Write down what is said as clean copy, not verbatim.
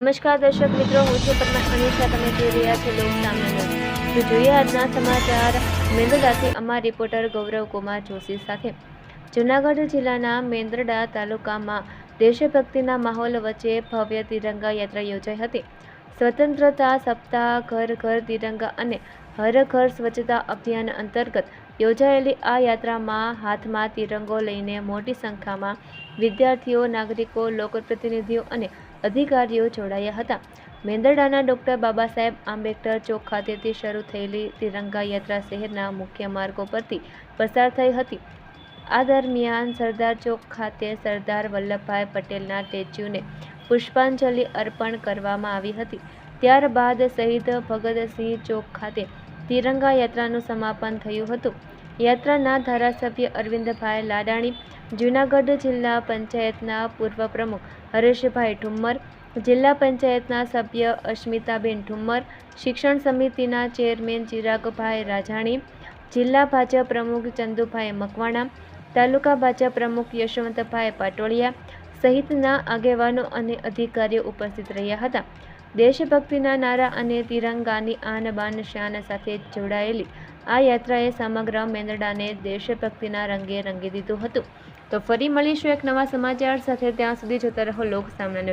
નમસ્કાર દર્શક મિત્રો, હું છું પરમાર અનિશા. તમે જોઈ રહ્યા છો લોક સામના ન્યૂઝ. તો જોઈએ આજના સમાચાર મેંદરડાથી અમારા રિપોર્ટર ગૌરવ કુમાર જોશી સાથે. જૂનાગઢ જિલ્લાના મેંદરડા તાલુકામાં દેશભક્તિના માહોલ વચ્ચે ભવ્ય તિરંગા યાત્રા યોજાઈ હતી. સ્વતંત્રતા સપ્તાહ, ઘર ઘર તિરંગા અને હર ઘર સ્વચ્છતા અભિયાન અંતર્ગત યોજાયેલી આ યાત્રામાં હાથમાં તિરંગો લઈને મોટી સંખ્યામાં વિદ્યાર્થીઓ, નાગરિકો, લોકપ્રતિનિધિઓ અને અધિકારીઓ જોડાયા હતા. મેંદરડાના ડોક્ટર બાબા સાહેબ આંબેડકર ચોક ખાતેથી શરૂ થયેલી તિરંગા યાત્રા શહેરના મુખ્ય માર્ગો પરથી પસાર થઈ હતી. આ દરમિયાન સરદાર ચોક ખાતે સરદાર વલ્લભભાઈ પટેલના સ્ટેચ્યુને પુષ્પાંજલિ અર્પણ કરવામાં આવી હતી. ત્યારબાદ શહીદ ભગતસિંહ ચોક ખાતે તિરંગા યાત્રાનું સમાપન થયું હતું. યાત્રાના ધારાસભ્ય અરવિંદભાઈ લાડાણી, જૂનાગઢ જિલ્લા પંચાયતના પૂર્વ પ્રમુખ હરેશભાઈ ઠુમ્મર, જિલ્લા પંચાયતના સભ્ય અસ્મિતાબેન ઠુમ્મર, શિક્ષણ સમિતિના ચેરમેન ચિરાગભાઈ રાજાણી, જિલ્લા ભાજપ પ્રમુખ ચંદુભાઈ મકવાણા, તાલુકા ભાજપ પ્રમુખ યશવંતભાઈ પાટોળિયા સહિતના આગેવાનો અને અધિકારીઓ ઉપસ્થિત રહ્યા હતા. દેશભક્તિના નારા અને તિરંગાની આન બાન શાન સાથે જોડાયેલી આ યાત્રાએ સમગ્ર મેંદરડાને દેશભક્તિના રંગે રંગી દીધું હતું. તો ફરી મળીશું એક નવા સમાચાર સાથે. ત્યાં સુધી જોતા રહો લોક સામના.